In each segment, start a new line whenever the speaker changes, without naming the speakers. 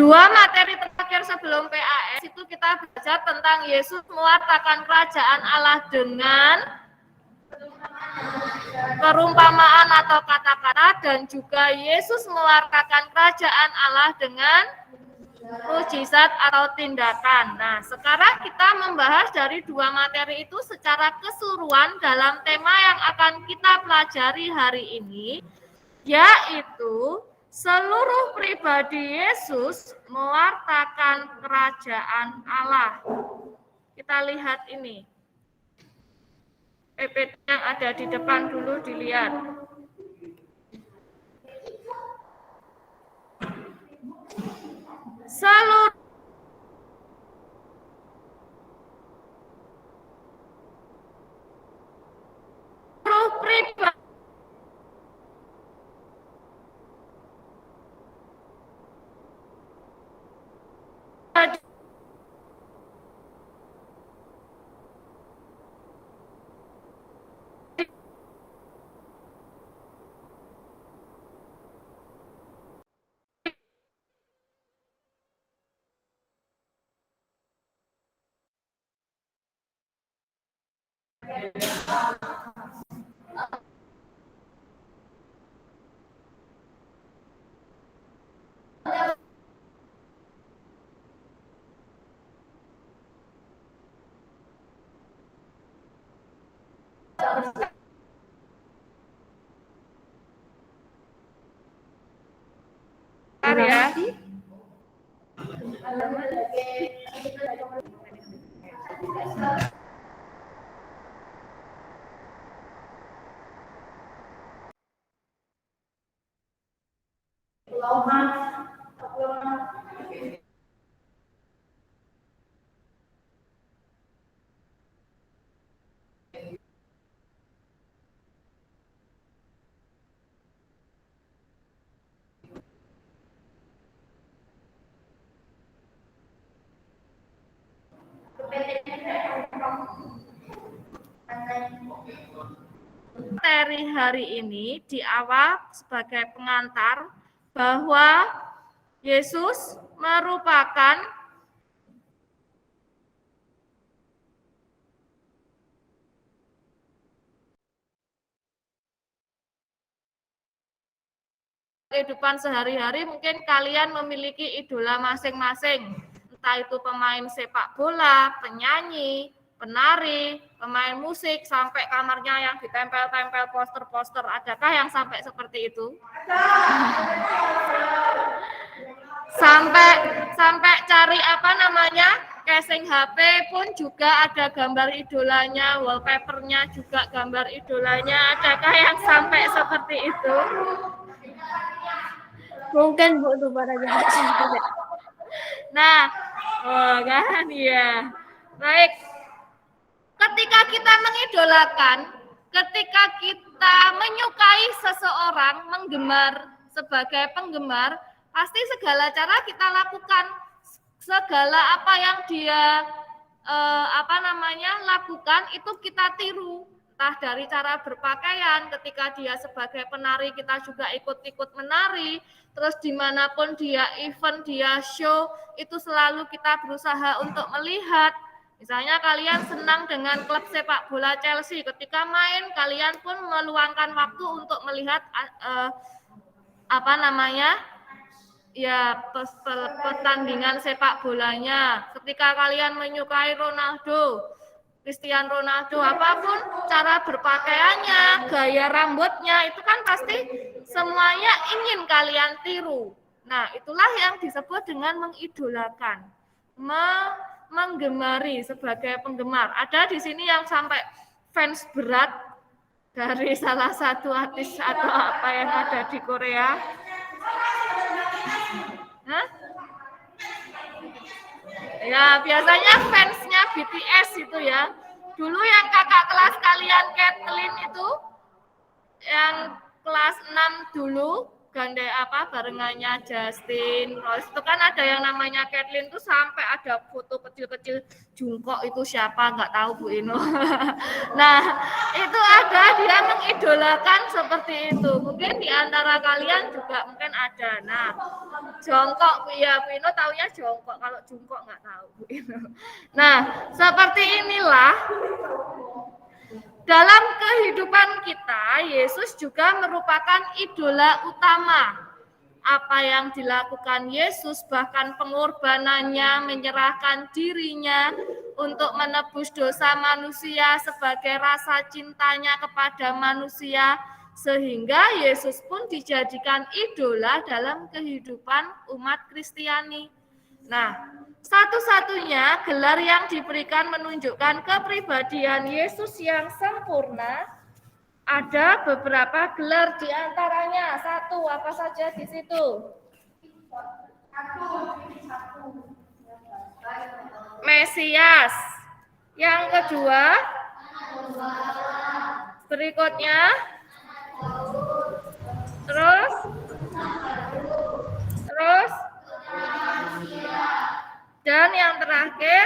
Dua materi terakhir sebelum PAS itu kita belajar tentang Yesus mewartakan kerajaan Allah dengan perumpamaan atau kata-kata, dan juga Yesus mewartakan kerajaan Allah dengan mujizat atau tindakan. Nah, sekarang kita membahas dari dua materi itu secara keseluruhan dalam tema yang akan kita pelajari hari ini, yaitu seluruh pribadi Yesus mewartakan kerajaan Allah. Kita lihat ini. PPT yang ada di depan dulu dilihat. Seluruh pribadi ya. Materi hari ini di awal sebagai pengantar bahwa Yesus merupakan kehidupan sehari-hari. Mungkin kalian memiliki idola masing-masing, entah itu pemain sepak bola, penyanyi, penari, pemain musik, sampai kamarnya yang ditempel-tempel poster-poster. Adakah yang sampai seperti itu? Sampai cari casing HP pun juga ada gambar idolanya, wallpapernya juga gambar idolanya. Adakah yang sampai seperti itu?
Mungkin Bu itu pada jahat.
Nah, kan ya. Baik. Ketika kita mengidolakan, ketika kita menyukai seseorang, menggemar sebagai penggemar, pasti segala cara kita lakukan, segala apa yang dia lakukan itu kita tiru. Entah dari cara berpakaian, ketika dia sebagai penari kita juga ikut-ikut menari, terus dimanapun dia event, dia show, itu selalu kita berusaha untuk melihat. Misalnya kalian senang dengan klub sepak bola Chelsea, ketika main kalian pun meluangkan waktu untuk melihat pertandingan sepak bolanya. Ketika kalian menyukai Ronaldo, Cristiano Ronaldo, apapun cara berpakaiannya, gaya rambutnya, itu kan pasti semuanya ingin kalian tiru. Nah, itulah yang disebut dengan mengidolakan, menggemari sebagai penggemar. Ada di sini yang sampai fans berat dari salah satu artis atau apa yang ada di Korea. Hah? Ya, biasanya fansnya BTS itu ya. Dulu yang kakak kelas kalian Kathleen itu, yang kelas 6 dulu, barengannya Justin Rose itu kan ada yang namanya Kathleen tuh sampai ada foto kecil-kecil jungkok itu siapa nggak tahu Bu Ino. Nah itu ada dia mengidolakan seperti itu, mungkin di antara kalian juga mungkin ada. Nah jongkok ya Bu Ino taunya jongkok, kalau jungkok nggak tahu Bu Ino. Nah seperti inilah dalam kehidupan kita, Yesus juga merupakan idola utama. Apa yang dilakukan Yesus, bahkan pengorbanannya, menyerahkan dirinya untuk menebus dosa manusia sebagai rasa cintanya kepada manusia, sehingga Yesus pun dijadikan idola dalam kehidupan umat Kristiani. Nah, satu-satunya gelar yang diberikan menunjukkan kepribadian Yesus yang sempurna. Ada beberapa gelar di antaranya. Satu, apa saja di situ? Mesias. Yang kedua, berikutnya, terus, dan yang terakhir,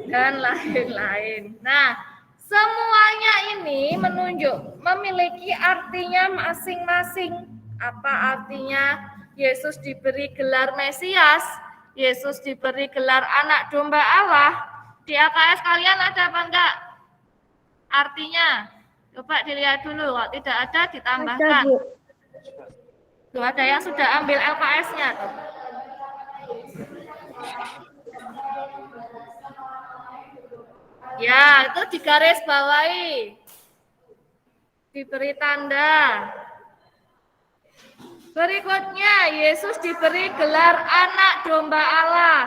dan lain-lain. Nah, semuanya ini memiliki artinya masing-masing. Apa artinya Yesus diberi gelar Mesias? Yesus diberi gelar anak domba Allah. Di AKS kalian ada apa enggak? Artinya, coba dilihat dulu. Kalau tidak ada, ditambahkan. Tuh, ada yang sudah ambil LKS-nya tuh. Ya, itu digaris bawahi. Diberi tanda. Berikutnya, Yesus diberi gelar anak domba Allah.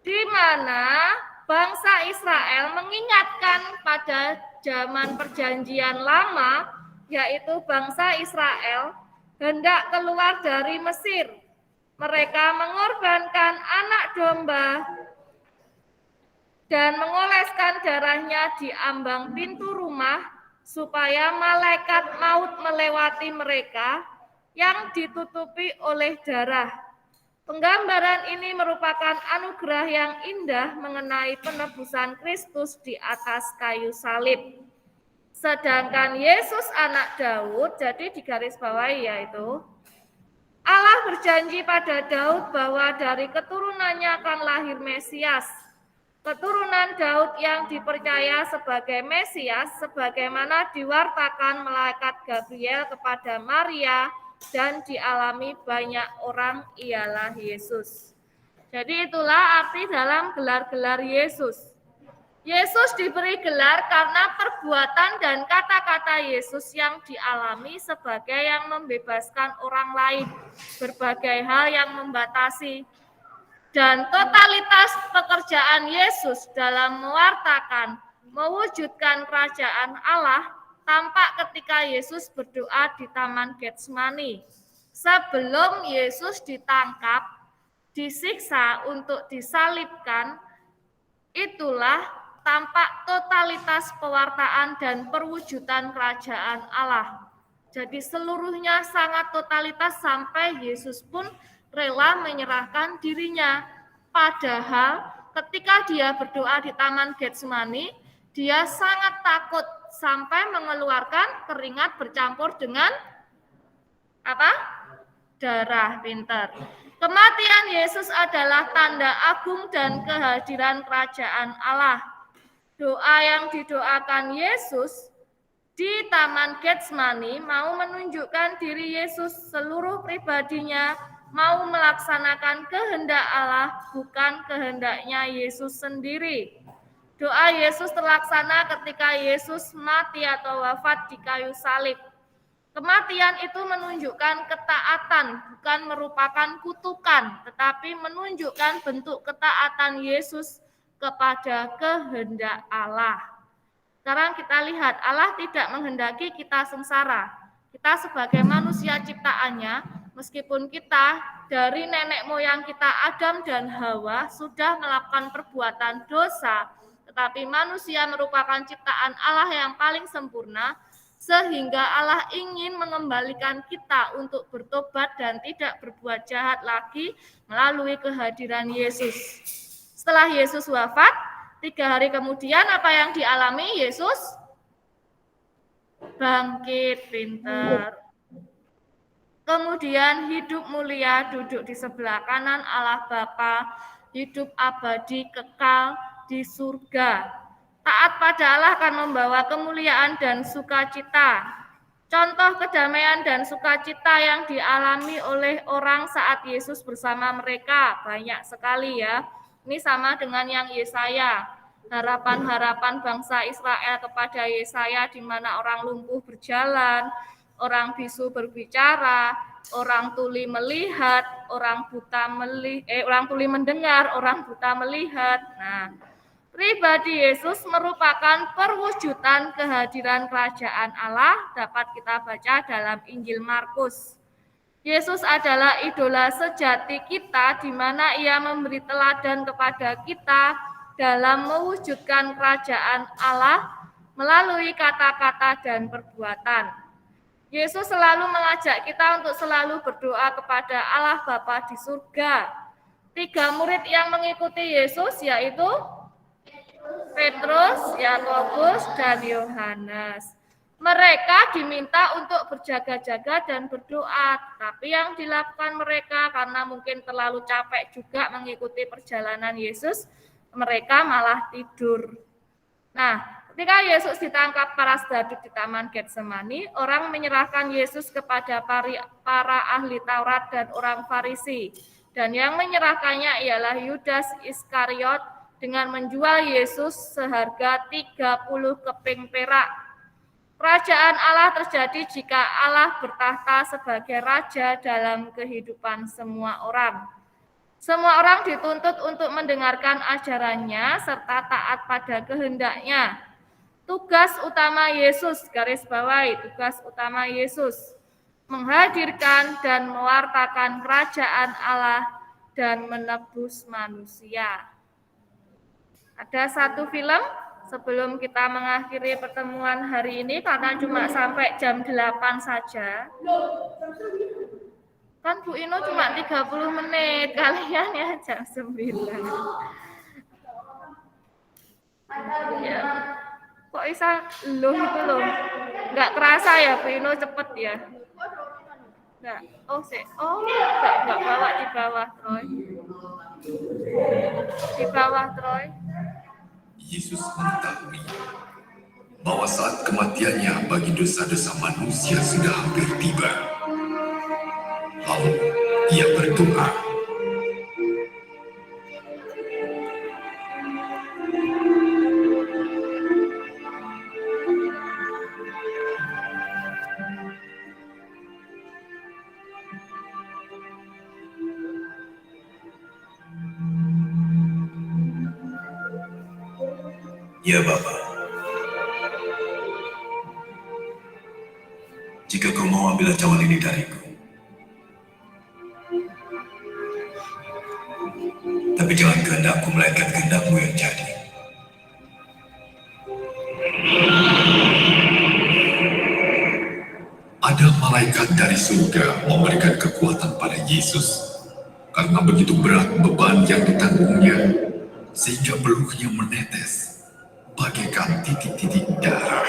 Di mana bangsa Israel mengingatkan pada zaman perjanjian lama, yaitu bangsa Israel hendak keluar dari Mesir. Mereka mengorbankan anak domba dan mengoleskan darahnya di ambang pintu rumah supaya malaikat maut melewati mereka yang ditutupi oleh darah. Penggambaran ini merupakan anugerah yang indah mengenai penebusan Kristus di atas kayu salib. Sedangkan Yesus anak Daud, jadi digarisbawahi yaitu Allah berjanji pada Daud bahwa dari keturunannya akan lahir Mesias. Keturunan Daud yang dipercaya sebagai Mesias, sebagaimana diwartakan malaikat Gabriel kepada Maria dan dialami banyak orang, ialah Yesus. Jadi itulah arti dalam gelar-gelar Yesus. Yesus diberi gelar karena perbuatan dan kata-kata Yesus yang dialami sebagai yang membebaskan orang lain, berbagai hal yang membatasi. Dan totalitas pekerjaan Yesus dalam mewartakan, mewujudkan kerajaan Allah tampak ketika Yesus berdoa di Taman Getsemani. Sebelum Yesus ditangkap, disiksa untuk disalibkan, itulah tampak totalitas pewartaan dan perwujudan kerajaan Allah. Jadi seluruhnya sangat totalitas sampai Yesus pun rela menyerahkan dirinya. Padahal ketika dia berdoa di Taman Getsemani, dia sangat takut sampai mengeluarkan keringat bercampur dengan apa? Darah. Pintar. Kematian Yesus adalah tanda agung dan kehadiran kerajaan Allah. Doa yang didoakan Yesus di Taman Getsemani mau menunjukkan diri Yesus seluruh pribadinya mau melaksanakan kehendak Allah, bukan kehendaknya Yesus sendiri. Doa Yesus terlaksana ketika Yesus mati atau wafat di kayu salib. Kematian itu menunjukkan ketaatan, bukan merupakan kutukan, tetapi menunjukkan bentuk ketaatan Yesus kepada kehendak Allah. Sekarang kita lihat, Allah tidak menghendaki kita sengsara. Kita sebagai manusia ciptaannya, meskipun kita dari nenek moyang kita Adam dan Hawa sudah melakukan perbuatan dosa, tetapi manusia merupakan ciptaan Allah yang paling sempurna, sehingga Allah ingin mengembalikan kita untuk bertobat dan tidak berbuat jahat lagi melalui kehadiran Yesus. Setelah Yesus wafat, 3 hari kemudian apa yang dialami Yesus? Bangkit, pintar. Kemudian hidup mulia, duduk di sebelah kanan Allah Bapa, hidup abadi kekal di surga. Taat pada Allah akan membawa kemuliaan dan sukacita. Contoh kedamaian dan sukacita yang dialami oleh orang saat Yesus bersama mereka banyak sekali ya. Ini sama dengan yang Yesaya. Harapan-harapan bangsa Israel kepada Yesaya di mana orang lumpuh berjalan, orang bisu berbicara, orang tuli melihat, orang tuli mendengar, orang buta melihat. Nah, pribadi Yesus merupakan perwujudan kehadiran kerajaan Allah, dapat kita baca dalam Injil Markus. Yesus adalah idola sejati kita, di mana Ia memberi teladan kepada kita dalam mewujudkan kerajaan Allah melalui kata-kata dan perbuatan. Yesus selalu mengajak kita untuk selalu berdoa kepada Allah Bapa di surga. 3 murid yang mengikuti Yesus yaitu Petrus, Yakobus, dan Yohanes. Mereka diminta untuk berjaga-jaga dan berdoa, tapi yang dilakukan mereka karena mungkin terlalu capek juga mengikuti perjalanan Yesus, mereka malah tidur. Nah, ketika Yesus ditangkap para saduk di Taman Getsemani, orang menyerahkan Yesus kepada para ahli Taurat dan orang Farisi. Dan yang menyerahkannya ialah Yudas Iskariot dengan menjual Yesus seharga 30 keping perak. Kerajaan Allah terjadi jika Allah bertahta sebagai raja dalam kehidupan semua orang. Semua orang dituntut untuk mendengarkan ajarannya serta taat pada kehendaknya. Tugas utama Yesus, garis bawahi, tugas utama Yesus, menghadirkan dan mewartakan kerajaan Allah dan menebus manusia. Ada satu film sebelum kita mengakhiri pertemuan hari ini karena cuma sampai jam 8 saja. Kan Bu Ino cuma 30 menit, kalian ya jam 9. Ya. Kok bisa loh itu loh. Enggak kerasa ya Bu Ino cepet ya. Enggak. Enggak bawa di bawah Troy. Di bawah Troy.
Yesus mengetahui bahwa saat kematiannya bagi dosa-dosa manusia sudah hampir tiba. Lalu ia berdoa. Ya Bapa, jika kau mau ambil ancaman ini dariku, tapi jangan kehendakku melainkan kehendakmu yang jadi. Ada malaikat dari surga memberikan kekuatan pada Yesus karena begitu berat beban yang ditanggungnya sehingga peluhnya menetes bagaikan titik-titik darah.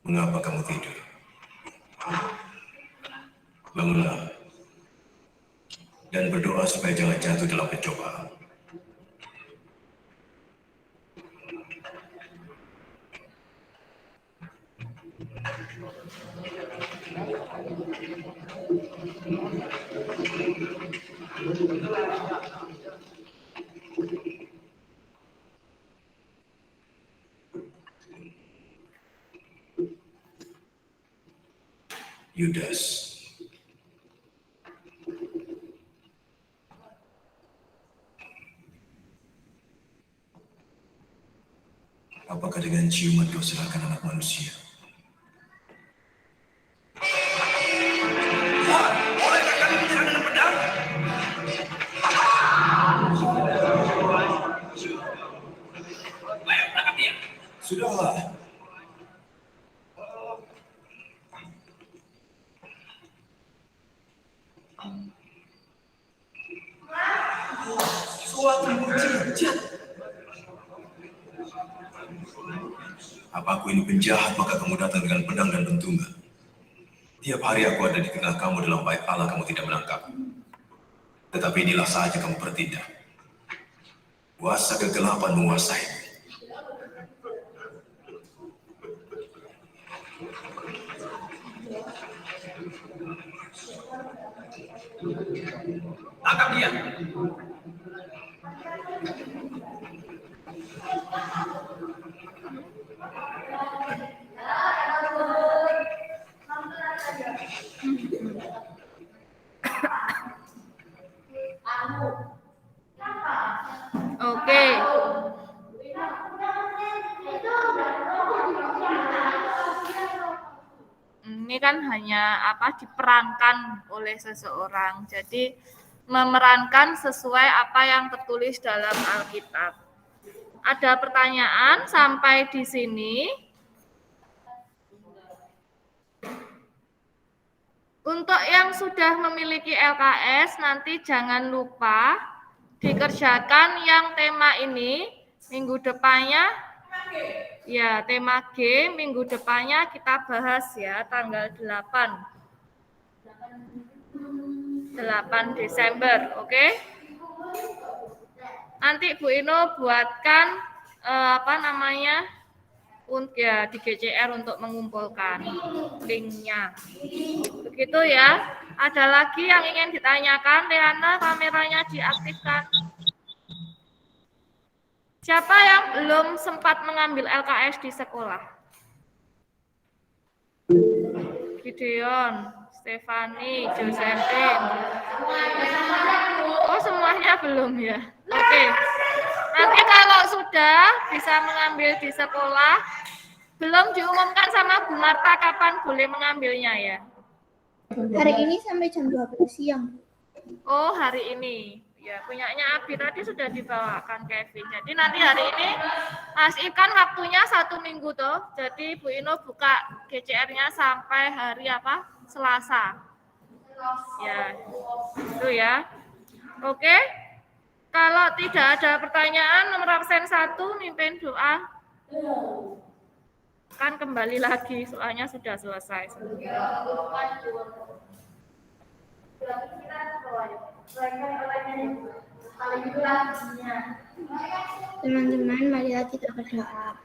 Mengapa kamu tidur? Bangunlah dan berdoa supaya jangan jatuh dalam pencobaan. Yudas. Apakah dengan ciuman kau serahkan anak manusia? Tuhan, bolehkah kami menyerang dengan pedang? Ayo, tangkap dia. Sudahlah. Suatu mujizat. Apa aku ini penjahat maka kamu datang dengan pedang dan bentungan? Tiap hari aku ada di tengah kamu dalam bait Allah kamu tidak menangkap. Tetapi inilah saja kamu bertindak. Kuasa kegelapan menguasai. Tangkap dia.
Oke. Ini kan hanya diperankan oleh seseorang. Jadi memerankan sesuai apa yang tertulis dalam Alkitab. Ada pertanyaan sampai di sini? Untuk yang sudah memiliki LKS, nanti jangan lupa dikerjakan yang tema ini minggu depannya. Ya, tema G minggu depannya kita bahas ya, tanggal 8 Desember, oke? Nanti Bu Ino buatkan ya di GCR untuk mengumpulkan linknya. Begitu ya. Ada lagi yang ingin ditanyakan? Leana, kameranya diaktifkan. Siapa yang belum sempat mengambil LKS di sekolah? Gideon, Stefani, Josephine. Oh, semuanya belum ya? Oke. Nanti kalau sudah bisa mengambil di sekolah, belum diumumkan sama Bu Marta kapan boleh mengambilnya ya?
Hari ini sampai jam 12 siang.
Oh, hari ini. Ya, punyanya Abi tadi sudah dibawakan Kevin. Jadi nanti hari ini Mas Ikan waktunya 1 minggu toh. Jadi Bu Ino buka GCR-nya sampai hari Selasa. Ya, itu ya. Oke. Kalau tidak ada pertanyaan, nomor absen 1 mimpin doa. Kan kembali lagi, soalnya sudah selesai.
Teman-teman, marilah kita berdoa.